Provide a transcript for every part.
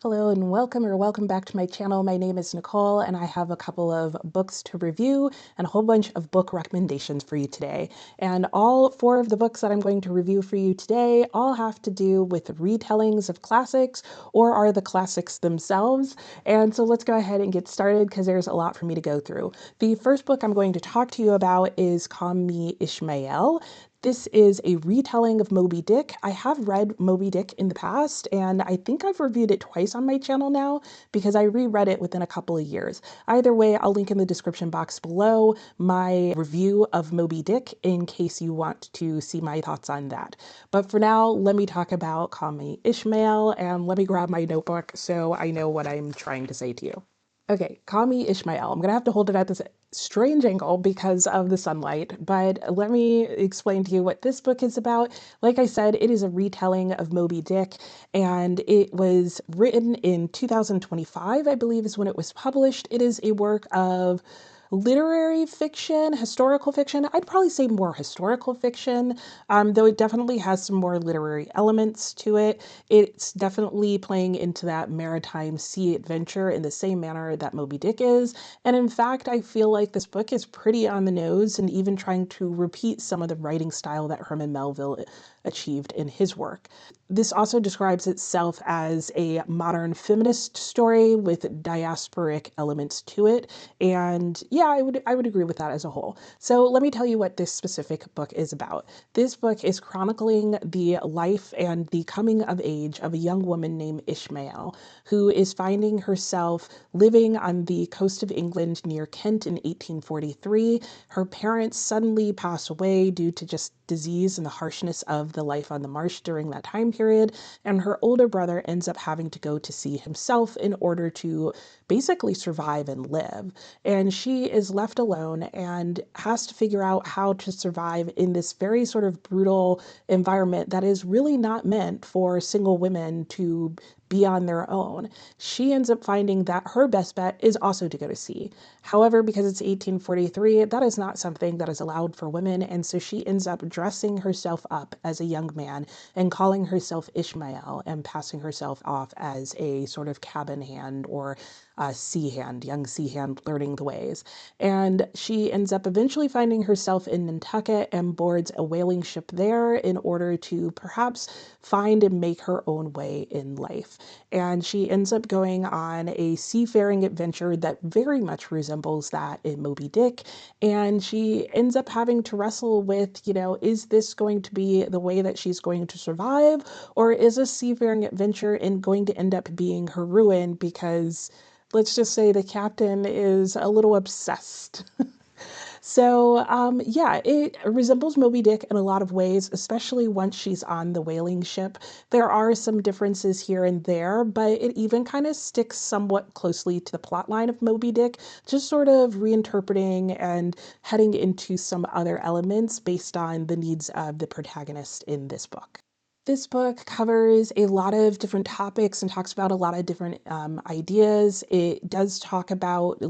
Hello and welcome back to my channel. My name is Nicole and I have a couple of books to review and a whole bunch of book recommendations for you today. And all four of the books that I'm going to review for you today all have to do with retellings of classics or are the classics themselves. And so let's go ahead and get started because there's a lot for me to go through. The first book I'm going to talk to you about is Call Me Ishmaelle. This is a retelling of Moby Dick. I have read Moby Dick in the past, and I think I've reviewed it twice on my channel now because I reread it within a couple of years. Either way, I'll link in the description box below my review of Moby Dick in case you want to see my thoughts on that. But for now, let me talk about Call Me Ishmaelle, and let me grab my notebook so I know what I'm trying to say to you. Okay, Call Me Ishmaelle. I'm gonna have to hold it at this strange angle because of the sunlight, but let me explain to you what this book is about. Like I said, it is a retelling of Moby Dick, and it was written in 2025, I believe is when it was published. It is a work of literary fiction, historical fiction. I'd probably say more historical fiction, though it definitely has some more literary elements to it. It's definitely playing into that maritime sea adventure in the same manner that Moby Dick is. And in fact, I feel like this book is pretty on the nose and even trying to repeat some of the writing style that Herman Melville achieved in his work. This also describes itself as a modern feminist story with diasporic elements to it. And yeah, I would agree with that as a whole. So let me tell you what this specific book is about. This book is chronicling the life and the coming of age of a young woman named Ishmaelle, who is finding herself living on the coast of England near Kent in 1843. Her parents suddenly pass away due to just disease and the harshness of the life on the marsh during that time period, and her older brother ends up having to go to sea himself in order to basically survive and live. And she is left alone and has to figure out how to survive in this very sort of brutal environment that is really not meant for single women to be on their own. She ends up finding that her best bet is also to go to sea. However, because it's 1843, that is not something that is allowed for women, and so she ends up dressing herself up as a young man and calling herself Ishmaelle and passing herself off as a sort of cabin hand or sea hand, young sea hand learning the ways. And she ends up eventually finding herself in Nantucket and boards a whaling ship there in order to perhaps find and make her own way in life. And she ends up going on a seafaring adventure that very much resembles that in Moby Dick. And she ends up having to wrestle with, is this going to be the way that she's going to survive? Or is a seafaring adventure going to end up being her ruin because let's just say the captain is a little obsessed. So, yeah, it resembles Moby Dick in a lot of ways, especially once she's on the whaling ship. There are some differences here and there, but it even kind of sticks somewhat closely to the plot line of Moby Dick, just sort of reinterpreting and heading into some other elements based on the needs of the protagonist in this book. This book covers a lot of different topics and talks about a lot of different ideas. It does talk about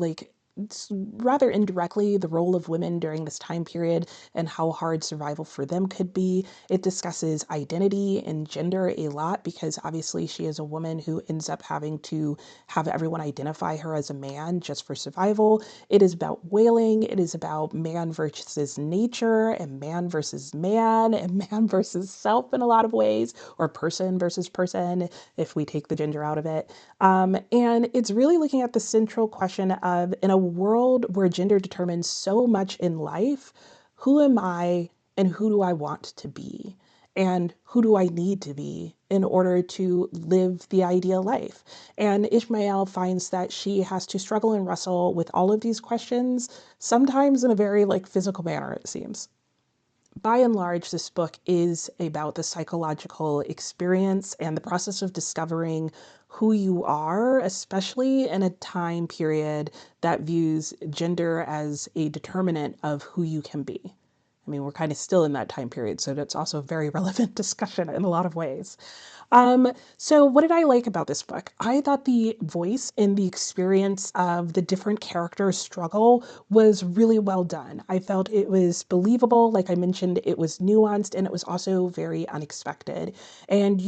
rather indirectly the role of women during this time period and how hard survival for them could be. It discusses identity and gender a lot because obviously she is a woman who ends up having to have everyone identify her as a man just for survival. It is about whaling. It is about man versus nature and man versus man and man versus self in a lot of ways, or person versus person if we take the gender out of it. And it's really looking at the central question of, in a world where gender determines so much in life, who am I and who do I want to be? And who do I need to be in order to live the ideal life? And Ishmaelle finds that she has to struggle and wrestle with all of these questions, sometimes in a very physical manner, it seems. By and large, this book is about the psychological experience and the process of discovering who you are, especially in a time period that views gender as a determinant of who you can be. I mean, we're kind of still in that time period, so that's also a very relevant discussion in a lot of ways. So what did I like about this book? I thought the voice and the experience of the different characters' struggle was really well done. I felt it was believable. Like I mentioned, it was nuanced and it was also very unexpected. And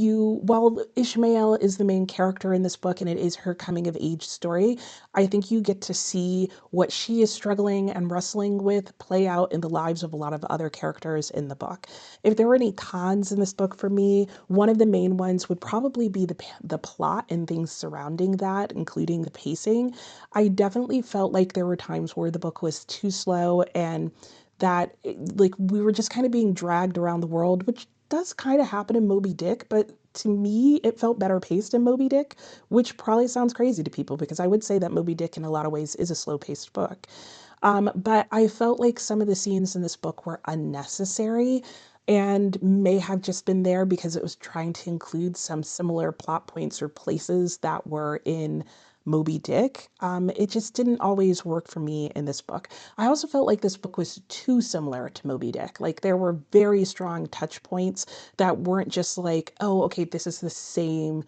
while Ishmaelle is the main character in this book and it is her coming of age story, I think you get to see what she is struggling and wrestling with play out in the lives of a lot of other characters in the book. If there were any cons in this book for me, one of the main ones would probably be the plot and things surrounding that, including the pacing. I definitely felt like there were times where the book was too slow and that like we were just kind of being dragged around the world, which does kind of happen in Moby Dick, but to me, it felt better paced in Moby Dick, which probably sounds crazy to people because I would say that Moby Dick in a lot of ways is a slow paced book. But I felt like some of the scenes in this book were unnecessary and may have just been there because it was trying to include some similar plot points or places that were in Moby Dick. It just didn't always work for me in this book. I also felt like this book was too similar to Moby Dick. Like there were very strong touch points that weren't just like, oh, okay, this is the same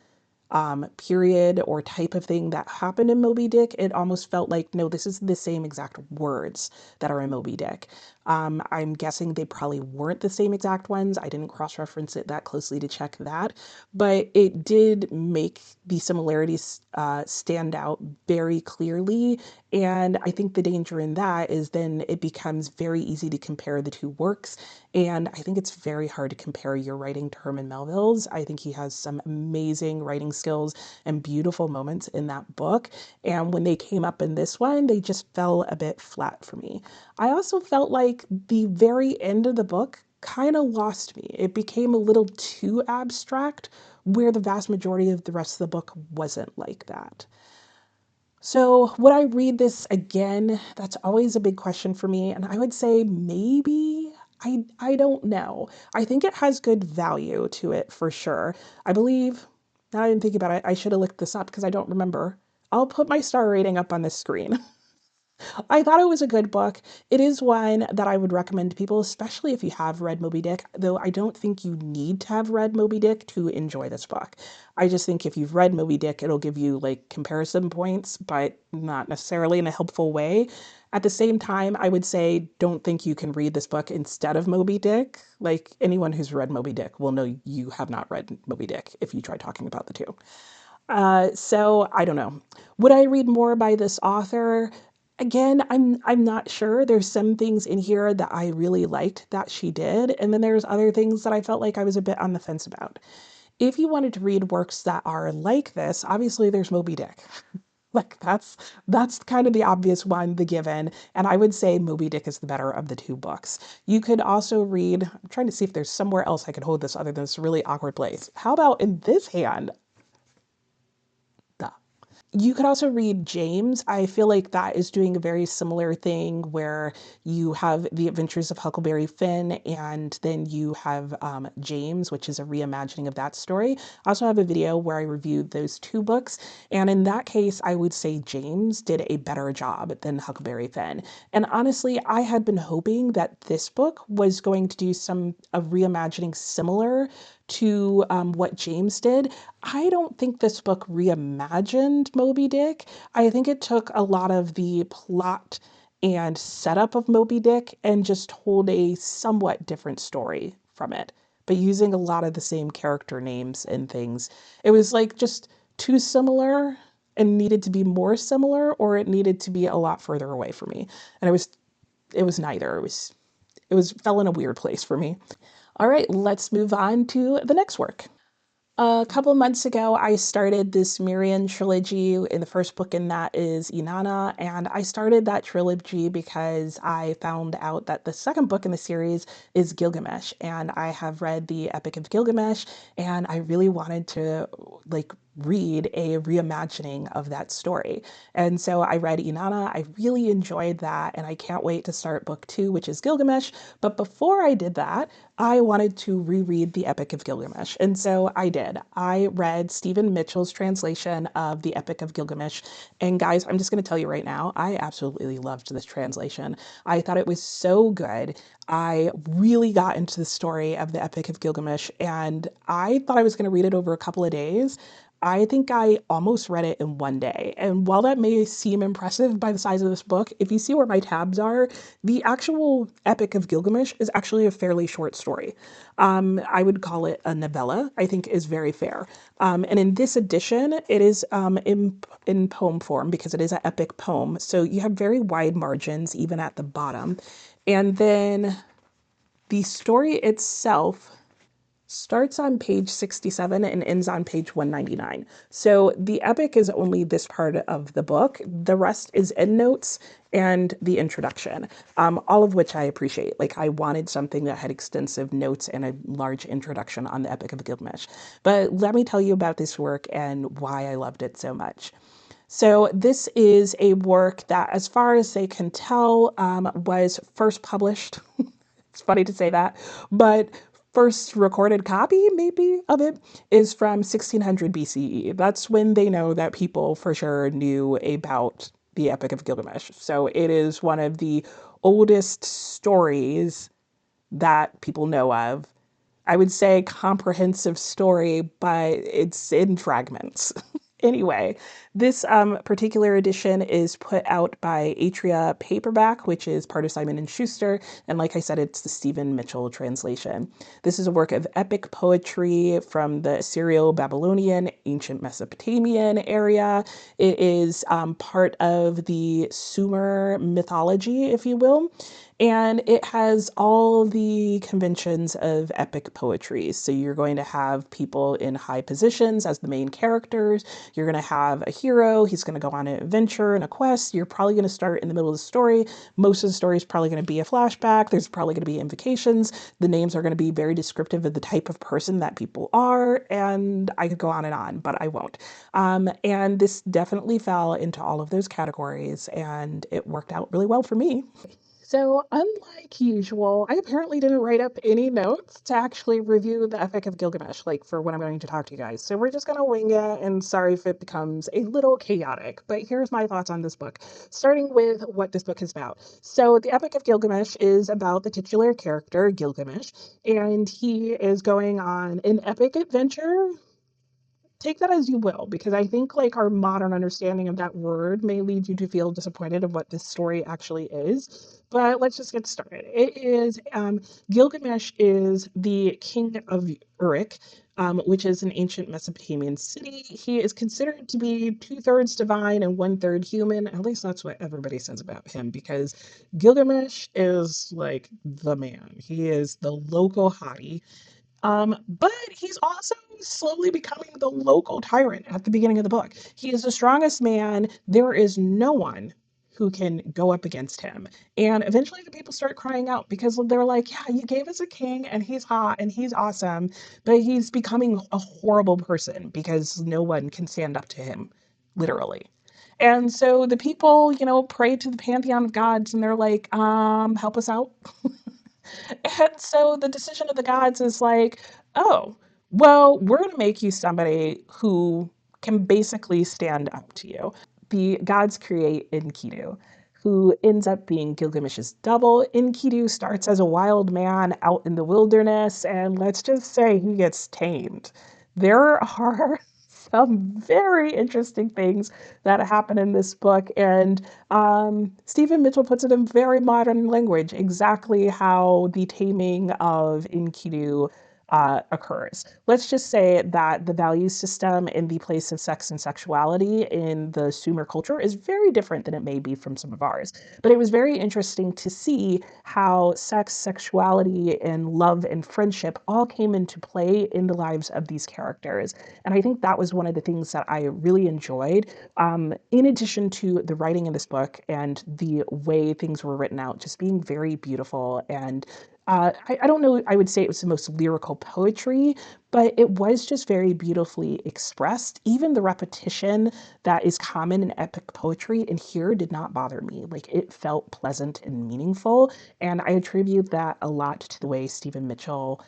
period or type of thing that happened in Moby Dick. It almost felt like, no, this is the same exact words that are in Moby Dick. I'm guessing they probably weren't the same exact ones. I didn't cross-reference it that closely to check that, but it did make the similarities stand out very clearly. And I think the danger in that is then it becomes very easy to compare the two works. And I think it's very hard to compare your writing to Herman Melville's. I think he has some amazing writing skills and beautiful moments in that book. And when they came up in this one, they just fell a bit flat for me. I also felt like the very end of the book kind of lost me. It became a little too abstract, where the vast majority of the rest of the book wasn't like that. So would I read this again? That's always a big question for me. And I would say maybe. I don't know. I think it has good value to it for sure. I believe, now I didn't think about it, I should have looked this up because I don't remember. I'll put my star rating up on this screen. I thought it was a good book. It is one that I would recommend to people, especially if you have read Moby Dick, though I don't think you need to have read Moby Dick to enjoy this book. I just think if you've read Moby Dick, it'll give you like comparison points, but not necessarily in a helpful way. At the same time, I would say don't think you can read this book instead of Moby Dick. Like anyone who's read Moby Dick will know you have not read Moby Dick if you try talking about the two. So I don't know. Would I read more by this author? Again, I'm not sure. There's some things in here that I really liked that she did, and then there's other things that I felt like I was a bit on the fence about. If you wanted to read works that are like this, obviously there's Moby Dick. Like that's kind of the obvious one, the given, and I would say Moby Dick is the better of the two books. You could also read, I'm trying to see if there's somewhere else I could hold this other than this really awkward place. How about in this hand? You could also read James. I feel like that is doing a very similar thing where you have the adventures of Huckleberry Finn and then you have James, which is a reimagining of that story. I also have a video where I reviewed those two books. And in that case, I would say James did a better job than Huckleberry Finn. And honestly, I had been hoping that this book was going to do a reimagining similar to what James did. I don't think this book reimagined Moby Dick. I think it took a lot of the plot and setup of Moby Dick and just told a somewhat different story from it, but using a lot of the same character names and things. It was like just too similar and needed to be more similar, or it needed to be a lot further away from me. And it was neither. It was fell in a weird place for me. All right, let's move on to the next work. A couple months ago, I started this Miriam trilogy, and the first book in that is Inanna, and I started that trilogy because I found out that the second book in the series is Gilgamesh, and I have read the Epic of Gilgamesh, and I really wanted to like read a reimagining of that story. And so I read Inanna. I really enjoyed that, and I can't wait to start book 2, which is Gilgamesh. But before I did that, I wanted to reread the Epic of Gilgamesh. And so I did. I read Stephen Mitchell's translation of the Epic of Gilgamesh. And guys, I'm just going to tell you right now, I absolutely loved this translation. I thought it was so good. I really got into the story of the Epic of Gilgamesh, and I thought I was going to read it over a couple of days. I think I almost read it in one day. And while that may seem impressive by the size of this book, if you see where my tabs are, the actual Epic of Gilgamesh is actually a fairly short story. I would call it a novella, I think is very fair. And in this edition, it is in poem form because it is an epic poem. So you have very wide margins, even at the bottom. And then the story itself starts on page 67 and ends on page 199. So the epic is only this part of the book. The rest is endnotes and the introduction, all of which I appreciate. Like, I wanted something that had extensive notes and a large introduction on the Epic of Gilgamesh. But let me tell you about this work and why I loved it so much. So this is a work that, as far as they can tell, was first published. It's funny to say that, but first recorded copy, maybe, of it is from 1600 BCE. That's when they know that people for sure knew about the Epic of Gilgamesh. So it is one of the oldest stories that people know of. I would say comprehensive story, but it's in fragments. Anyway, this particular edition is put out by Atria Paperback, which is part of Simon & Schuster. And like I said, it's the Stephen Mitchell translation. This is a work of epic poetry from the Assyro-Babylonian, ancient Mesopotamian area. It is part of the Sumer mythology, if you will. And it has all the conventions of epic poetry. So you're going to have people in high positions as the main characters. You're going to have a hero. He's going to go on an adventure and a quest. You're probably going to start in the middle of the story. Most of the story is probably going to be a flashback. There's probably going to be invocations. The names are going to be very descriptive of the type of person that people are. And I could go on, but I won't. And this definitely fell into all of those categories, and it worked out really well for me. So, unlike usual, I apparently didn't write up any notes to actually review the Epic of Gilgamesh, like for what I'm going to talk to you guys. So, we're just going to wing it, and sorry if it becomes a little chaotic, but here's my thoughts on this book, starting with what this book is about. So, the Epic of Gilgamesh is about the titular character, Gilgamesh, and he is going on an epic adventure. Take that as you will, because I think like our modern understanding of that word may lead you to feel disappointed of what this story actually is. But let's just get started. It is Gilgamesh is the king of Uruk, which is an ancient Mesopotamian city. He is considered to be 2/3 divine and 1/3 human. At least that's what everybody says about him, because Gilgamesh is like the man. He is the local hottie. But he's also slowly becoming the local tyrant at the beginning of the book. He is the strongest man. There is no one who can go up against him. And eventually the people start crying out because they're like, yeah, you gave us a king and he's hot and he's awesome, but he's becoming a horrible person because no one can stand up to him, literally. And so the people, pray to the pantheon of gods and they're like, help us out. And so the decision of the gods is like, oh, well, we're going to make you somebody who can basically stand up to you. The gods create Enkidu, who ends up being Gilgamesh's double. Enkidu starts as a wild man out in the wilderness, and let's just say he gets tamed. There are some very interesting things that happen in this book, and Stephen Mitchell puts it in very modern language, exactly how the taming of Enkidu occurs. Let's just say that the value system in the place of sex and sexuality in the Sumer culture is very different than it may be from some of ours. But it was very interesting to see how sex, sexuality, and love and friendship all came into play in the lives of these characters. And I think that was one of the things that I really enjoyed, in addition to the writing in this book and the way things were written out, just being very beautiful and I don't know, I would say it was the most lyrical poetry, but it was just very beautifully expressed. Even the repetition that is common in epic poetry in here did not bother me. Like it felt pleasant and meaningful. And I attribute that a lot to the way Stephen Mitchell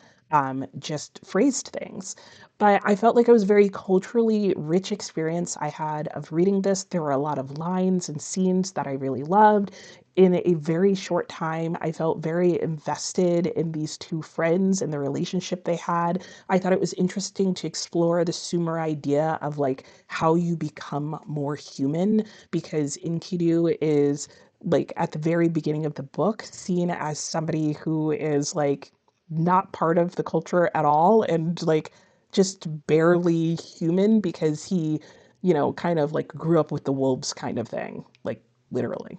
just phrased things. But I felt like it was a very culturally rich experience I had of reading this. There were a lot of lines and scenes that I really loved. In a very short time, I felt very invested in these two friends and the relationship they had. I thought it was interesting to explore the Sumer idea of like how you become more human, because Enkidu is like at the very beginning of the book seen as somebody who is like not part of the culture at all and like just barely human because he, kind of like grew up with the wolves kind of thing, like literally.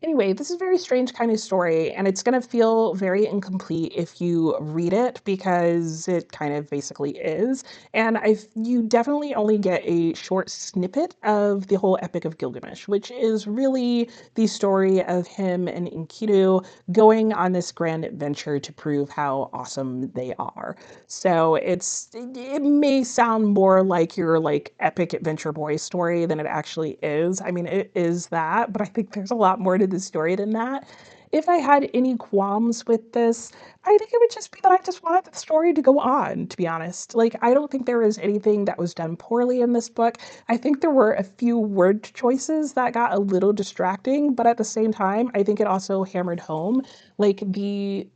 Anyway, this is a very strange kind of story, and it's going to feel very incomplete if you read it because it kind of basically is. And you definitely only get a short snippet of the whole Epic of Gilgamesh, which is really the story of him and Enkidu going on this grand adventure to prove how awesome they are. So it may sound more like your like epic adventure boy story than it actually is. I mean, it is that, but I think there's a lot more to the story than that. If I had any qualms with this, I think it would just be that I just wanted the story to go on, to be honest. Like, I don't think there was anything that was done poorly in this book. I think there were a few word choices that got a little distracting, but at the same time, I think it also hammered home like the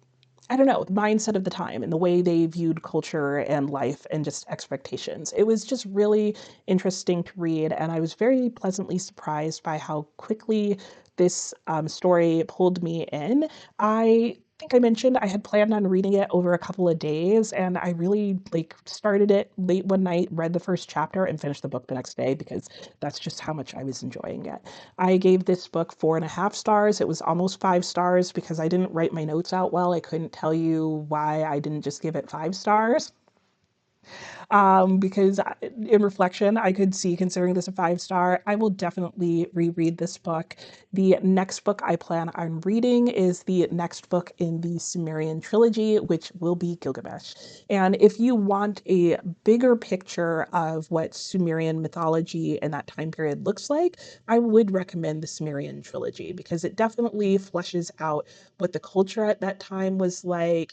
I don't know, the mindset of the time and the way they viewed culture and life and just expectations. It was just really interesting to read, and I was very pleasantly surprised by how quickly this story pulled me in. I think I mentioned I had planned on reading it over a couple of days, and I really like started it late one night, read the first chapter, and finished the book the next day because that's just how much I was enjoying it. I gave this book 4.5 stars. It was almost 5 stars because I didn't write my notes out well. I couldn't tell you why I didn't just give it 5 stars. Because in reflection, I could see considering this a 5 star. I will definitely reread this book. The next book I plan on reading is the next book in the Sumerian trilogy, which will be Gilgamesh. And if you want a bigger picture of what Sumerian mythology in that time period looks like, I would recommend the Sumerian trilogy because it definitely fleshes out what the culture at that time was like,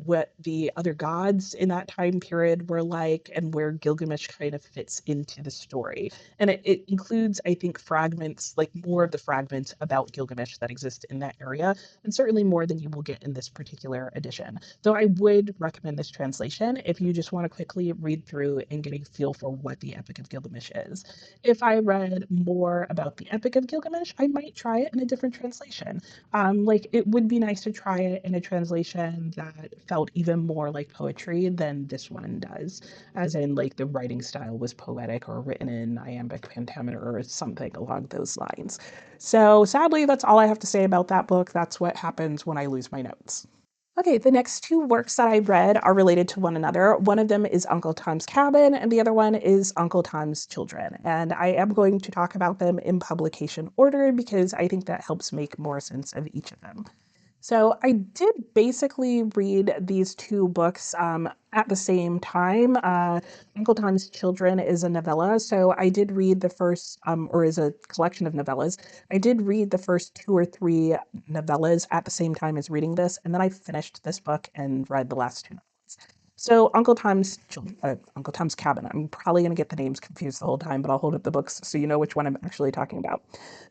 what the other gods in that time period were like, and where Gilgamesh kind of fits into the story. And it includes, I think, fragments, like more of the fragments about Gilgamesh that exist in that area, and certainly more than you will get in this particular edition. Though I would recommend this translation if you just want to quickly read through and get a feel for what the Epic of Gilgamesh is. If I read more about the Epic of Gilgamesh, I might try it in a different translation. Like it would be nice to try it in a translation that felt even more like poetry than this one does, as in like the writing style was poetic or written in iambic pentameter or something along those lines. So sadly, that's all I have to say about that book. That's what happens when I lose my notes. Okay, the next two works that I read are related to one another. One of them is Uncle Tom's Cabin, and the other one is Uncle Tom's Children. And I am going to talk about them in publication order because I think that helps make more sense of each of them. So I did basically read these two books at the same time. Uncle Tom's Children is a novella, so I did read the first, or is a collection of novellas. I did read the first two or three novellas at the same time as reading this, and then I finished this book and read the last two. So Uncle Tom's Cabin. I'm probably going to get the names confused the whole time, but I'll hold up the books so you know which one I'm actually talking about.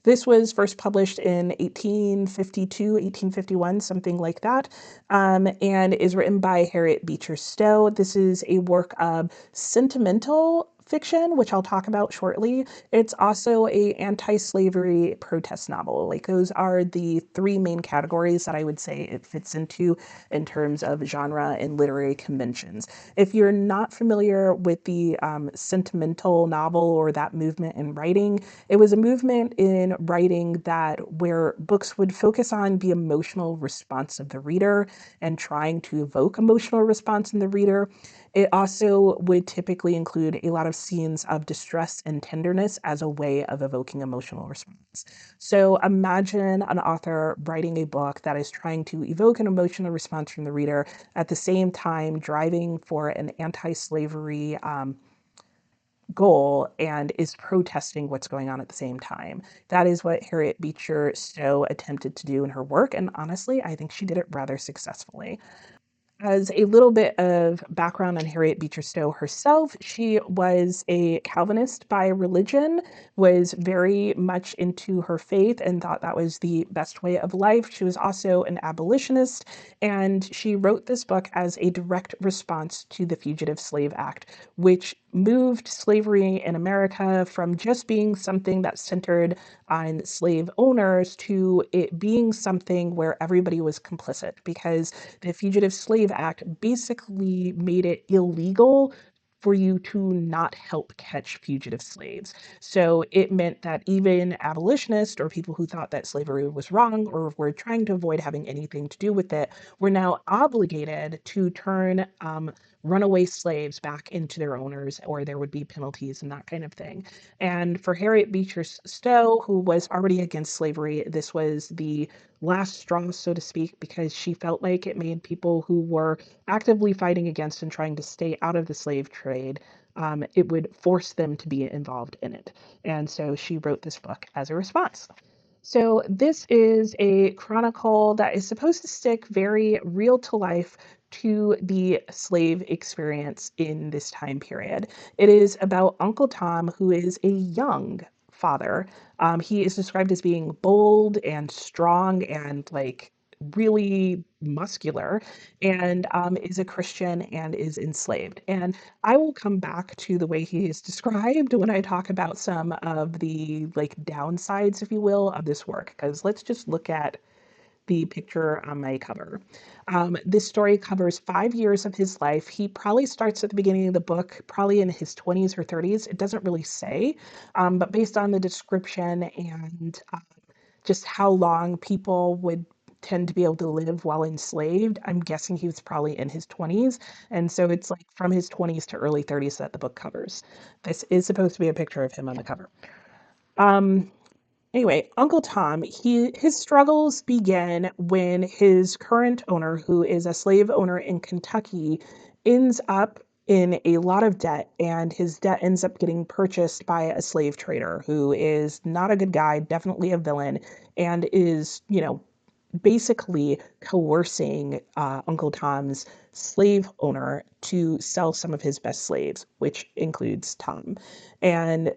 This was first published in 1852, 1851, something like that, and is written by Harriet Beecher Stowe. This is a work of sentimental fiction, which I'll talk about shortly. It's also a anti-slavery protest novel. Like those are the three main categories that I would say it fits into in terms of genre and literary conventions. If you're not familiar with the sentimental novel or that movement in writing, it was a movement in writing that where books would focus on the emotional response of the reader and trying to evoke emotional response in the reader. It also would typically include a lot of scenes of distress and tenderness as a way of evoking emotional response. So imagine an author writing a book that is trying to evoke an emotional response from the reader, at the same time driving for an anti-slavery goal and is protesting what's going on at the same time. That is what Harriet Beecher Stowe attempted to do in her work, and honestly, I think she did it rather successfully. As a little bit of background on Harriet Beecher Stowe herself, she was a Calvinist by religion, was very much into her faith and thought that was the best way of life. She was also an abolitionist, and she wrote this book as a direct response to the Fugitive Slave Act, which moved slavery in America from just being something that centered on slave owners to it being something where everybody was complicit, because the Fugitive Slave Act basically made it illegal for you to not help catch fugitive slaves. So it meant that even abolitionists or people who thought that slavery was wrong or were trying to avoid having anything to do with it were now obligated to turn runaway slaves back into their owners, or there would be penalties and that kind of thing. And for Harriet Beecher Stowe, who was already against slavery, this was the last straw, so to speak, because she felt like it made people who were actively fighting against and trying to stay out of the slave trade, it would force them to be involved in it. And so she wrote this book as a response. So this is a chronicle that is supposed to stick very real to life to the slave experience in this time period. It is about Uncle Tom, who is a young father. He is described as being bold and strong and like really muscular, and is a Christian and is enslaved. And I will come back to the way he is described when I talk about some of the like downsides, if you will, of this work, because let's just look at the picture on my cover. This story covers 5 years of his life. He probably starts at the beginning of the book, probably in his 20s or 30s. It doesn't really say, but based on the description and just how long people would tend to be able to live while enslaved, I'm guessing he was probably in his 20s. And so it's like from his 20s to early 30s that the book covers. This is supposed to be a picture of him on the cover. Um, Anyway, Uncle Tom, his struggles begin when his current owner, who is a slave owner in Kentucky, ends up in a lot of debt, and his debt ends up getting purchased by a slave trader who is not a good guy, definitely a villain, and is, basically coercing Uncle Tom's slave owner to sell some of his best slaves, which includes Tom. And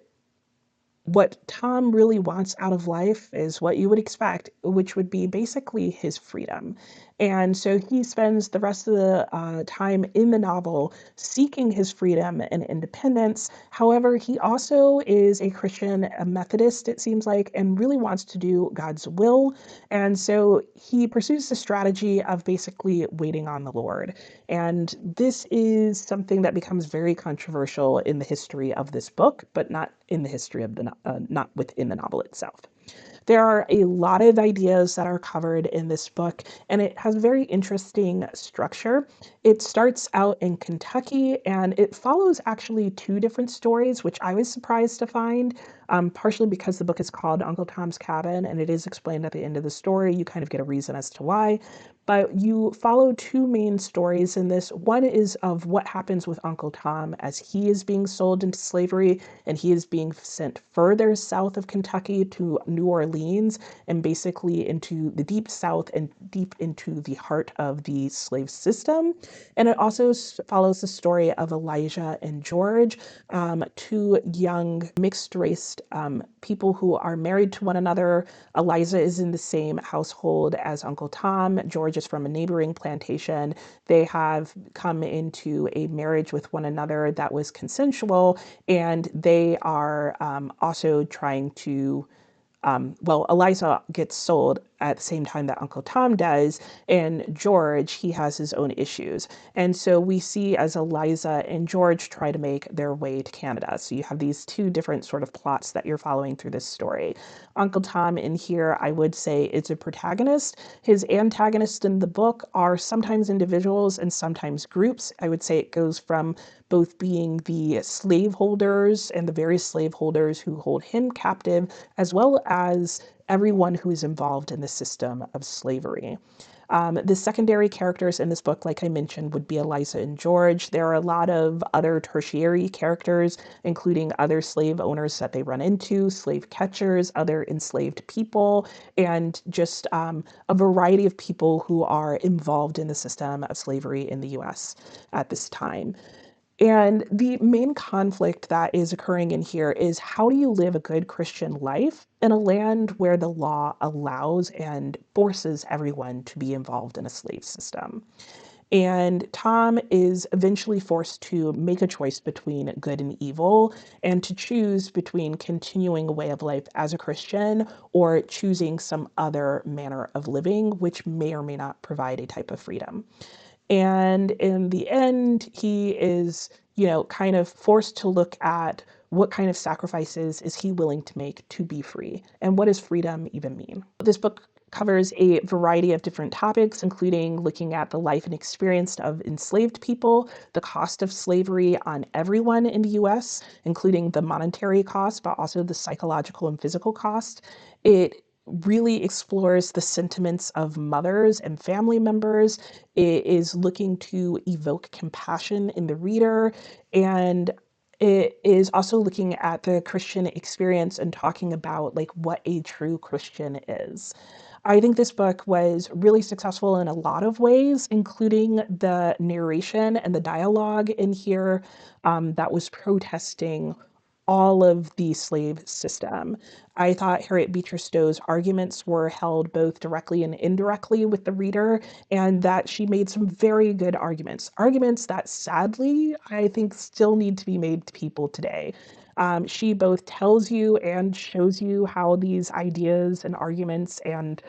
what Tom really wants out of life is what you would expect, which would be basically his freedom. And so he spends the rest of the time in the novel seeking his freedom and independence. However, he also is a Christian, a Methodist, it seems like, and really wants to do God's will. And so he pursues the strategy of basically waiting on the Lord. And this is something that becomes very controversial in the history of this book, but not in the history of the not within the novel itself. There are a lot of ideas that are covered in this book, and it has very interesting structure. It starts out in Kentucky, and it follows actually two different stories, which I was surprised to find, partially because the book is called Uncle Tom's Cabin, and it is explained at the end of the story. You kind of get a reason as to why. But you follow two main stories in this. One is of what happens with Uncle Tom as he is being sold into slavery and he is being sent further south of Kentucky to New Orleans and basically into the deep south and deep into the heart of the slave system. And it also follows the story of Elijah and George, two young mixed race people who are married to one another. Eliza is in the same household as Uncle Tom. George is from a neighboring plantation. They have come into a marriage with one another that was consensual, and they are also trying to, well, Eliza gets sold at the same time that Uncle Tom does. And George, he has his own issues. And so we see as Eliza and George try to make their way to Canada. So you have these two different sort of plots that you're following through this story. Uncle Tom in here, I would say, is a protagonist. His antagonists in the book are sometimes individuals and sometimes groups. I would say it goes from both being the slaveholders and the various slaveholders who hold him captive, as well as everyone who is involved in the system of slavery. The secondary characters in this book, like I mentioned, would be Eliza and George. There are a lot of other tertiary characters, including other slave owners that they run into, slave catchers, other enslaved people, and just a variety of people who are involved in the system of slavery in the US at this time. And the main conflict that is occurring in here is, how do you live a good Christian life in a land where the law allows and forces everyone to be involved in a slave system? And Tom is eventually forced to make a choice between good and evil, and to choose between continuing a way of life as a Christian or choosing some other manner of living, which may or may not provide a type of freedom. And in the end, he is, kind of forced to look at what kind of sacrifices is he willing to make to be free, and what does freedom even mean? This book covers a variety of different topics, including looking at the life and experience of enslaved people, the cost of slavery on everyone in the US, including the monetary cost, but also the psychological and physical cost. It really explores the sentiments of mothers and family members. It is looking to evoke compassion in the reader, and it is also looking at the Christian experience and talking about like what a true Christian is. I think this book was really successful in a lot of ways, including the narration and the dialogue in here that was protesting all of the slave system. I thought Harriet Beecher Stowe's arguments were held both directly and indirectly with the reader, and that she made some very good arguments that sadly I think still need to be made to people today. She both tells you and shows you how these ideas and arguments and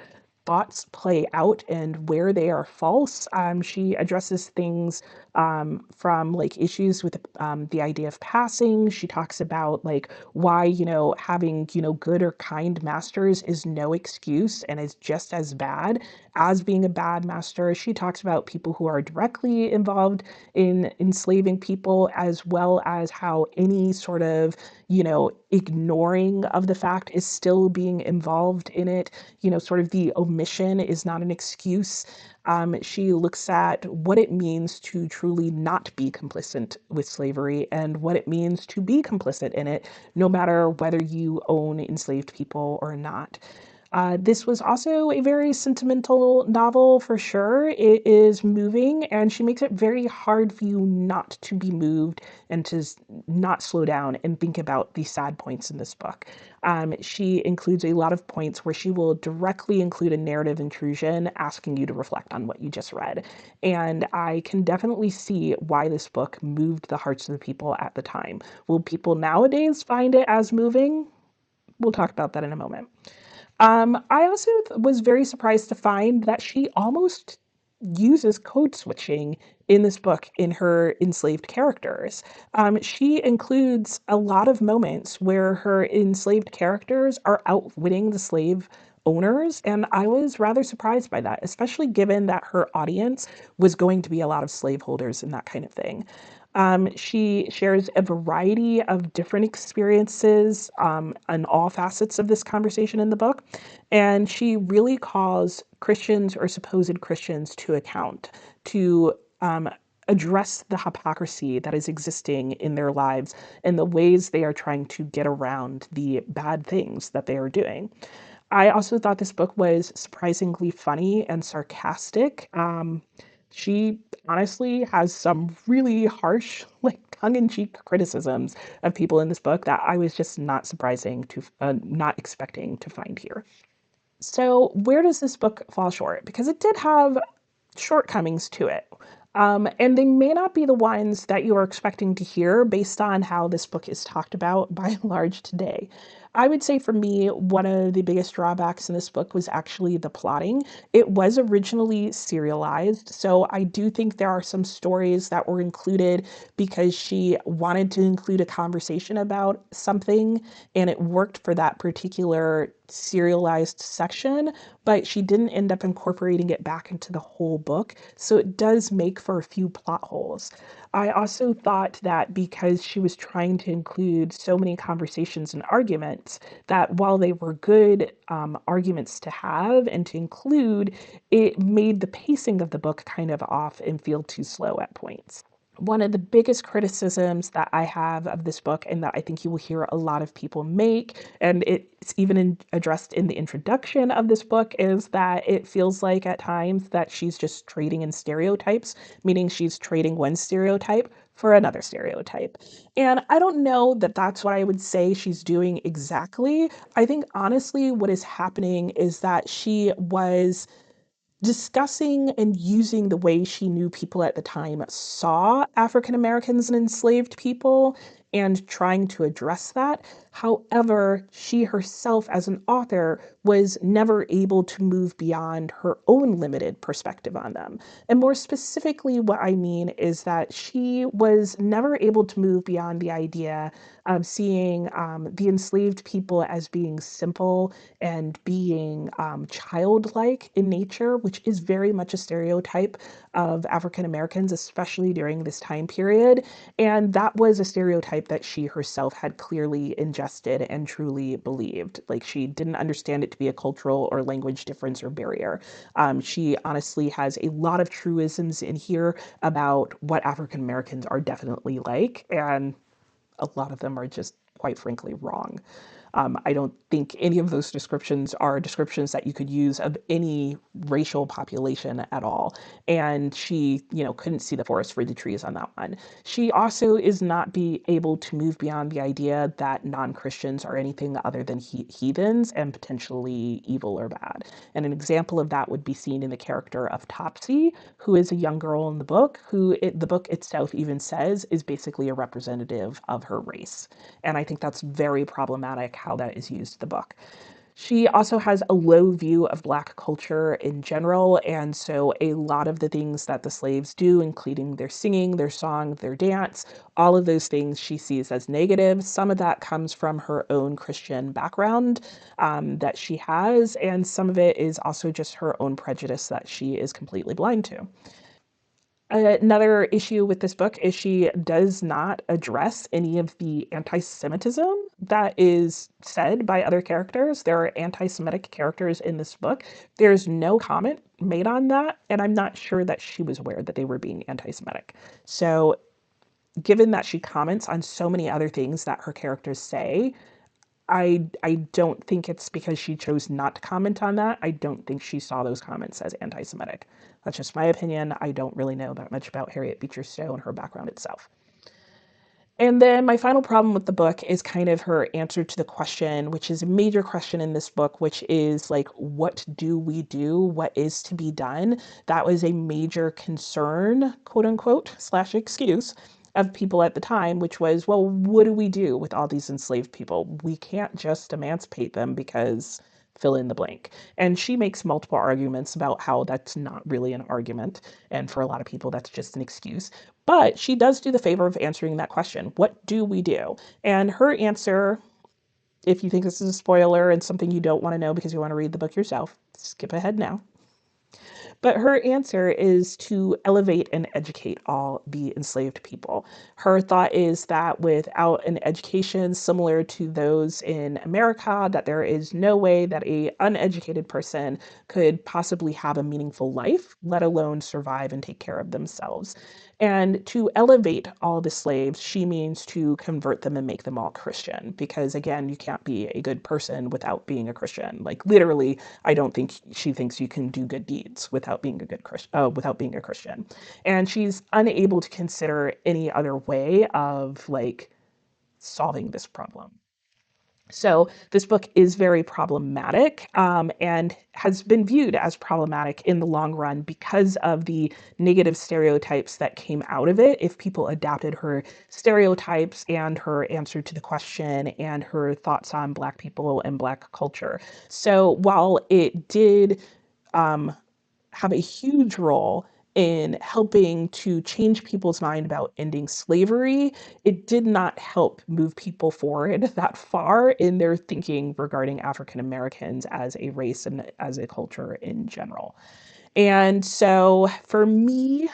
thoughts play out and where they are false. She addresses things from like issues with the idea of passing. She talks about like why, having, good or kind masters is no excuse and is just as bad as being a bad master. She talks about people who are directly involved in enslaving people, as well as how any sort of, ignoring of the fact is still being involved in it. Sort of the omission is not an excuse. She looks at what it means to truly not be complicit with slavery and what it means to be complicit in it, no matter whether you own enslaved people or not. This was also a very sentimental novel for sure. It is moving, and she makes it very hard for you not to be moved and to not slow down and think about the sad points in this book. She includes a lot of points where she will directly include a narrative intrusion, asking you to reflect on what you just read. And I can definitely see why this book moved the hearts of the people at the time. Will people nowadays find it as moving? We'll talk about that in a moment. I also was very surprised to find that she almost uses code switching in this book in her enslaved characters. She includes a lot of moments where her enslaved characters are outwitting the slave owners, and I was rather surprised by that, especially given that her audience was going to be a lot of slaveholders and that kind of thing. She shares a variety of different experiences on all facets of this conversation in the book. And she really calls Christians or supposed Christians to account to address the hypocrisy that is existing in their lives and the ways they are trying to get around the bad things that they are doing. I also thought this book was surprisingly funny and sarcastic. She honestly has some really harsh, like tongue-in-cheek criticisms of people in this book that I was just not expecting to find here. So where does this book fall short? Because it did have shortcomings to it. And they may not be the ones that you are expecting to hear based on how this book is talked about by and large today. I would say for me, one of the biggest drawbacks in this book was actually the plotting. It was originally serialized, so I do think there are some stories that were included because she wanted to include a conversation about something and it worked for that particular serialized section, but she didn't end up incorporating it back into the whole book. So it does make for a few plot holes. I also thought that because she was trying to include so many conversations and arguments, that while they were good arguments to have and to include, it made the pacing of the book kind of off and feel too slow at points. One of the biggest criticisms that I have of this book, and that I think you will hear a lot of people make, and it's even addressed in the introduction of this book, is that it feels like at times that she's just trading in stereotypes, meaning she's trading one stereotype for another stereotype. And I don't know that that's what I would say she's doing exactly. I think honestly, what is happening is that she was discussing and using the way she knew people at the time saw African Americans and enslaved people and trying to address that. However, she herself, as an author, was never able to move beyond her own limited perspective on them. And more specifically, what I mean is that she was never able to move beyond the idea of seeing the enslaved people as being simple and being childlike in nature, which is very much a stereotype of African Americans, especially during this time period. And that was a stereotype that she herself had clearly ingested and truly believed. Like she didn't understand it to be a cultural or language difference or barrier. She honestly has a lot of truisms in here about what African Americans are definitely like. And a lot of them are just quite frankly wrong. I don't think any of those descriptions are descriptions that you could use of any racial population at all. And she, couldn't see the forest for the trees on that one. She also is not be able to move beyond the idea that non-Christians are anything other than heathens and potentially evil or bad. And an example of that would be seen in the character of Topsy, who is a young girl in the book, the book itself even says is basically a representative of her race. And I think that's very problematic how that is used in the book. She also has a low view of Black culture in general, and so a lot of the things that the slaves do, including their singing, their song, their dance, all of those things she sees as negative. Some of that comes from her own Christian background that she has, and some of it is also just her own prejudice that she is completely blind to. Another issue with this book is she does not address any of the anti Semitism that is said by other characters. There are anti Semitic characters in this book. There's no comment made on that, and I'm not sure that she was aware that they were being anti Semitic. So, given that she comments on so many other things that her characters say, I don't think it's because she chose not to comment on that. I don't think she saw those comments as anti-Semitic. That's just my opinion. I don't really know that much about Harriet Beecher Stowe and her background itself. And then my final problem with the book is kind of her answer to the question, which is a major question in this book, which is like, what do we do? What is to be done? That was a major concern, quote unquote, slash excuse of people at the time, which was, well, what do we do with all these enslaved people? We can't just emancipate them because fill in the blank. And she makes multiple arguments about how that's not really an argument. And for a lot of people, that's just an excuse. But she does do the favor of answering that question. What do we do? And her answer, if you think this is a spoiler and something you don't want to know because you want to read the book yourself, skip ahead now. But her answer is to elevate and educate all the enslaved people. Her thought is that without an education similar to those in America, that there is no way that a uneducated person could possibly have a meaningful life, let alone survive and take care of themselves. And to elevate all the slaves, she means to convert them and make them all Christian. Because again, you can't be a good person without being a Christian. Like literally, I don't think she thinks you can do good deeds without being a good Christian, without being a Christian. And she's unable to consider any other way of like solving this problem. So this book is very problematic, and has been viewed as problematic in the long run because of the negative stereotypes that came out of it. If people adapted her stereotypes and her answer to the question and her thoughts on Black people and Black culture. So while it did um, have a huge role in helping to change people's mind about ending slavery, it did not help move people forward that far in their thinking regarding African Americans as a race and as a culture in general. And so for me,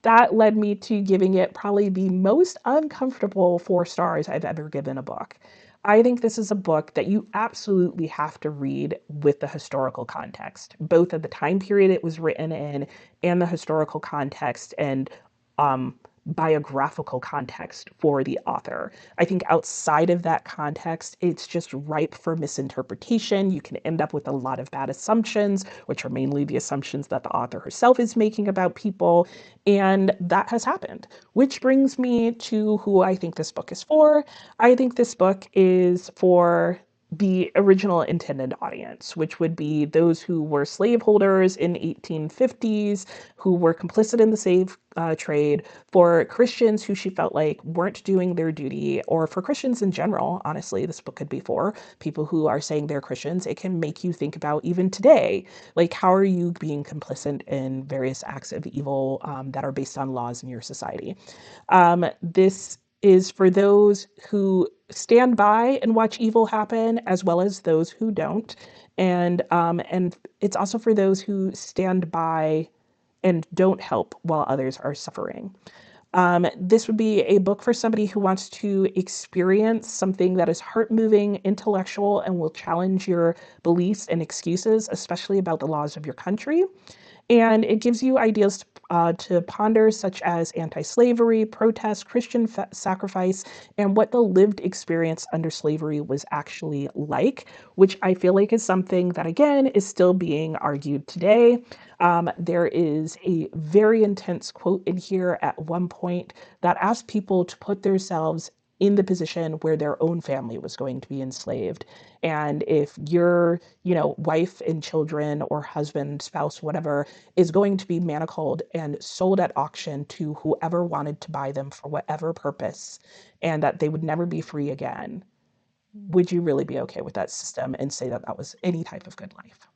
that led me to giving it probably the most uncomfortable 4 stars I've ever given a book. I think this is a book that you absolutely have to read with the historical context, both of the time period it was written in and the historical context and um, biographical context for the author. I think outside of that context, it's just ripe for misinterpretation. You can end up with a lot of bad assumptions, which are mainly the assumptions that the author herself is making about people. And that has happened, which brings me to who I think this book is for. I think this book is for the original intended audience, which would be those who were slaveholders in 1850s, who were complicit in the slave trade, for Christians who she felt like weren't doing their duty, or for Christians in general. Honestly, this book could be for people who are saying they're Christians. It can make you think about even today, like how are you being complicit in various acts of evil that are based on laws in your society. This is for those who stand by and watch evil happen, as well as those who don't, and it's also for those who stand by and don't help while others are suffering. This would be a book for somebody who wants to experience something that is heart moving, intellectual, and will challenge your beliefs and excuses, especially about the laws of your country. And it gives you ideas to ponder, such as anti slavery, protest, Christian sacrifice, and what the lived experience under slavery was actually like, which I feel like is something that, again, is still being argued today. There is a very intense quote in here at one point that asks people to put themselves in the position where their own family was going to be enslaved. And if your, wife and children or husband, spouse, whatever, is going to be manacled and sold at auction to whoever wanted to buy them for whatever purpose, and that they would never be free again, would you really be okay with that system and say that that was any type of good life?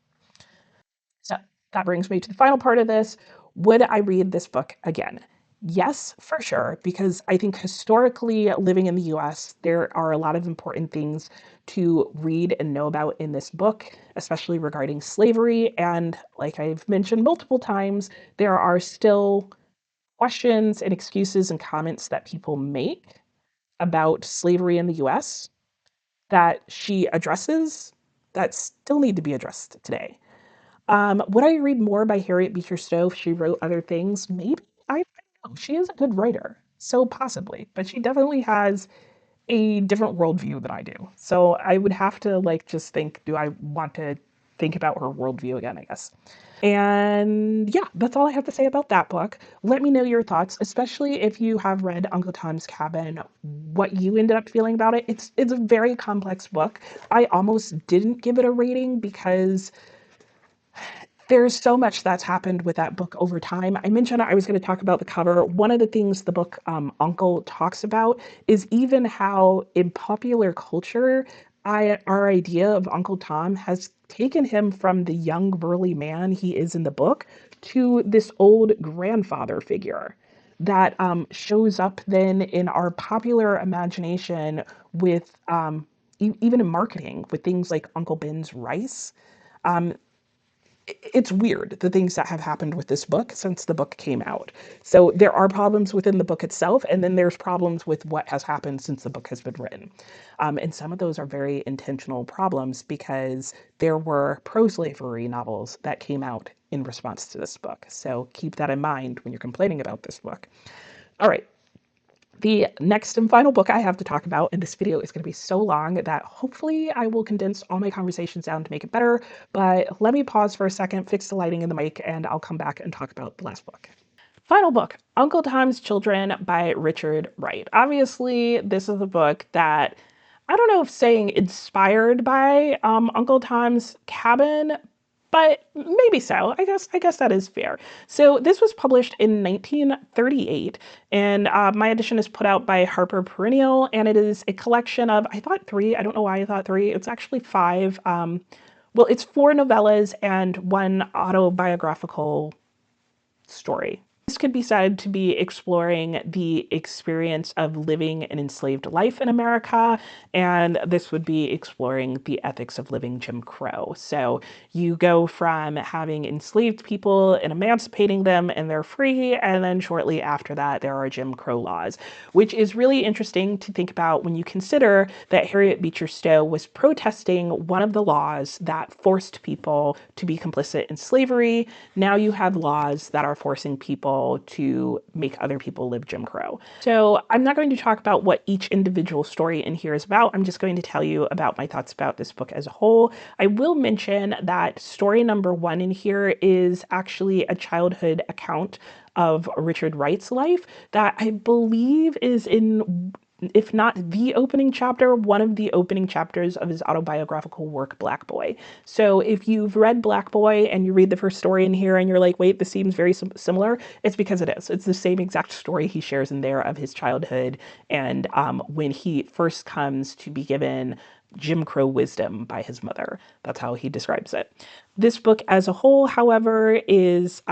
So that brings me to the final part of this. Would I read this book again? Yes, for sure, because I think historically, living in the US, there are a lot of important things to read and know about in this book, especially regarding slavery. And like I've mentioned multiple times, there are still questions and excuses and comments that people make about slavery in the US that she addresses that still need to be addressed today. Would I read more by Harriet Beecher Stowe if she wrote other things? Maybe. I don't know. She is a good writer, so possibly. But she definitely has a different worldview than I do. So I would have to like just think, do I want to think about her worldview again, I guess. And yeah, that's all I have to say about that book. Let me know your thoughts, especially if you have read Uncle Tom's Cabin, what you ended up feeling about it. It's a very complex book. I almost didn't give it a rating because there's so much that's happened with that book over time. I mentioned I was going to talk about the cover. One of the things the book Uncle talks about is even how in popular culture, our idea of Uncle Tom has taken him from the young burly man he is in the book to this old grandfather figure that shows up then in our popular imagination with even in marketing with things like Uncle Ben's rice. Um, it's weird the things that have happened with this book since the book came out. So there are problems within the book itself, and then there's problems with what has happened since the book has been written. And some of those are very intentional problems because there were pro-slavery novels that came out in response to this book. So keep that in mind when you're complaining about this book. All right. The next and final book I have to talk about, and this video is going to be so long that hopefully I will condense all my conversations down to make it better, but let me pause for a second, fix the lighting in the mic, and I'll come back and talk about the last book. Final book, Uncle Tom's Children by Richard Wright. Obviously, this is a book that I don't know if saying inspired by Uncle Tom's Cabin, but maybe so. I guess that is fair. So this was published in 1938, and my edition is put out by Harper Perennial, and it is a collection of, I thought three. I don't know why I thought three. It's actually five. Well, it's four novellas and one autobiographical story. This could be said to be exploring the experience of living an enslaved life in America, and this would be exploring the ethics of living Jim Crow. So you go from having enslaved people and emancipating them, and they're free, and then shortly after that, there are Jim Crow laws, which is really interesting to think about when you consider that Harriet Beecher Stowe was protesting one of the laws that forced people to be complicit in slavery. Now you have laws that are forcing people to make other people live Jim Crow. So I'm not going to talk about what each individual story in here is about. I'm just going to tell you about my thoughts about this book as a whole. I will mention that story number one in here is actually a childhood account of Richard Wright's life that I believe is in, if not the opening chapter, one of the opening chapters of his autobiographical work, Black Boy. So if you've read Black Boy and you read the first story in here and you're like, wait, this seems very similar, it's because it is. It's the same exact story he shares in there of his childhood and when he first comes to be given Jim Crow wisdom by his mother. That's how he describes it. This book as a whole, however, is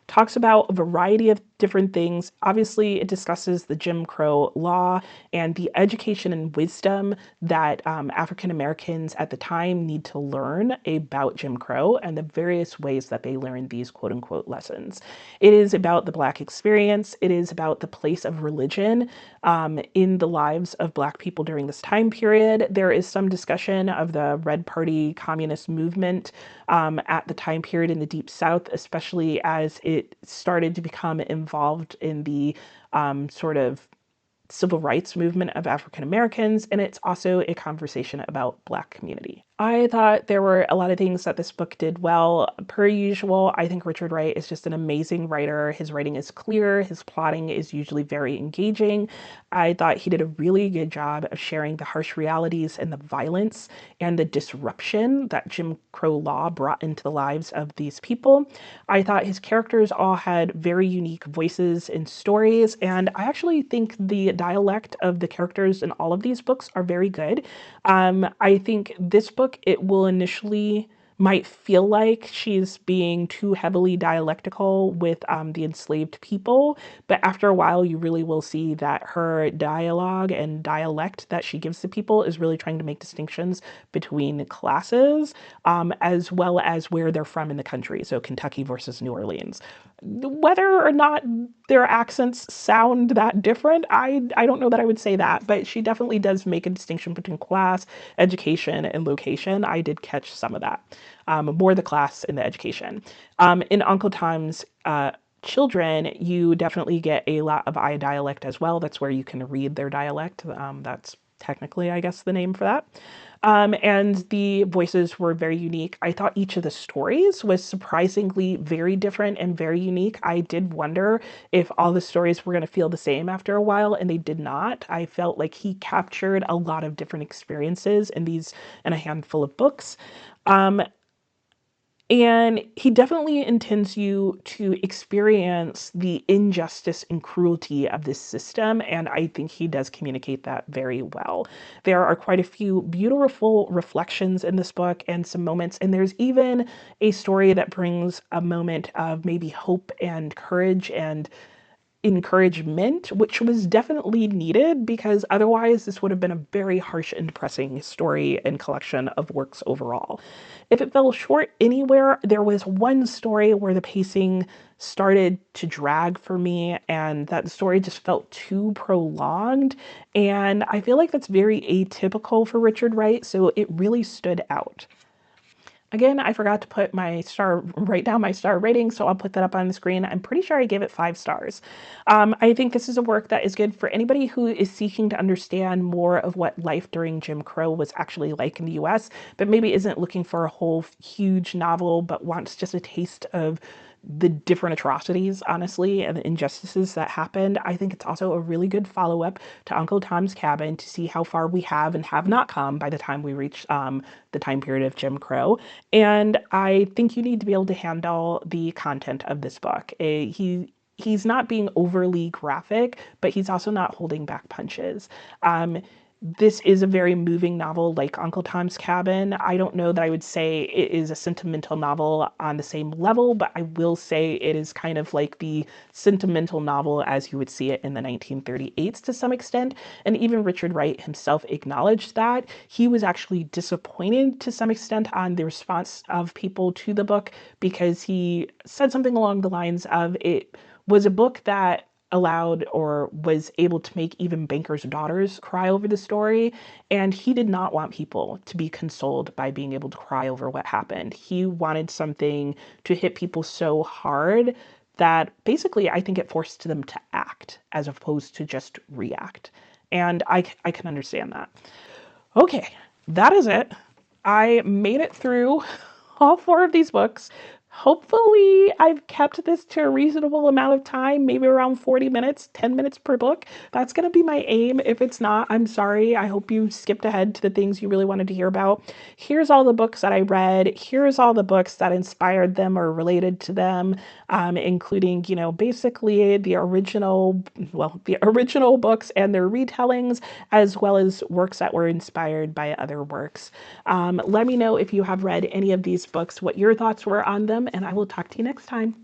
talks about a variety of different things. Obviously, it discusses the Jim Crow law and the education and wisdom that African Americans at the time need to learn about Jim Crow and the various ways that they learn these quote unquote lessons. It is about the Black experience. It is about the place of religion in the lives of Black people during this time period. There is some discussion of the Red Party communist movement at the time period in the Deep South, especially as it started to become involved in the sort of civil rights movement of African Americans, and it's also a conversation about Black community. I thought there were a lot of things that this book did well. Per usual, I think Richard Wright is just an amazing writer. His writing is clear, his plotting is usually very engaging. I thought he did a really good job of sharing the harsh realities and the violence and the disruption that Jim Crow law brought into the lives of these people. I thought his characters all had very unique voices and stories, and I actually think the dialect of the characters in all of these books are very good. I think this book, it will initially might feel like she's being too heavily dialectical with the enslaved people, but after a while you really will see that her dialogue and dialect that she gives to people is really trying to make distinctions between classes, as well as where they're from in the country. So Kentucky versus New Orleans. Whether or not their accents sound that different, I don't know that I would say that, but she definitely does make a distinction between class, education, and location. I did catch some of that, more the class and the education. In Uncle Tom's Children, you definitely get a lot of I dialect as well. That's where you can read their dialect. That's technically, I guess, the name for that. And the voices were very unique. I thought each of the stories was surprisingly very different and very unique. I did wonder if all the stories were going to feel the same after a while, and they did not. I felt like he captured a lot of different experiences in a handful of books. And he definitely intends you to experience the injustice and cruelty of this system. And I think he does communicate that very well. There are quite a few beautiful reflections in this book and some moments. And there's even a story that brings a moment of maybe hope and courage and encouragement, which was definitely needed because otherwise this would have been a very harsh and depressing story and collection of works overall. If it fell short anywhere, there was one story where the pacing started to drag for me and that story just felt too prolonged. And I feel like that's very atypical for Richard Wright, so it really stood out. Again, I forgot to write down my star rating, so I'll put that up on the screen. I'm pretty sure I gave it 5 stars. I think this is a work that is good for anybody who is seeking to understand more of what life during Jim Crow was actually like in the US, but maybe isn't looking for a whole huge novel, but wants just a taste of the different atrocities, honestly, and the injustices that happened. I think it's also a really good follow-up to Uncle Tom's Cabin to see how far we have and have not come by the time we reach the time period of Jim Crow. And I think you need to be able to handle the content of this book. He's not being overly graphic, but he's also not holding back punches. This is a very moving novel like Uncle Tom's Cabin. I don't know that I would say it is a sentimental novel on the same level, but I will say it is kind of like the sentimental novel as you would see it in the 1938s to some extent. And even Richard Wright himself acknowledged that. He was actually disappointed to some extent on the response of people to the book because he said something along the lines of it was a book that allowed or was able to make even bankers' daughters cry over the story. And he did not want people to be consoled by being able to cry over what happened. He wanted something to hit people so hard that basically I think it forced them to act as opposed to just react. And I can understand that. Okay, that is it. I made it through all four of these books. Hopefully, I've kept this to a reasonable amount of time, maybe around 40 minutes, 10 minutes per book. That's going to be my aim. If it's not, I'm sorry. I hope you skipped ahead to the things you really wanted to hear about. Here's all the books that I read. Here's all the books that inspired them or related to them, including, basically the original books and their retellings, as well as works that were inspired by other works. Let me know if you have read any of these books, what your thoughts were on them, and I will talk to you next time.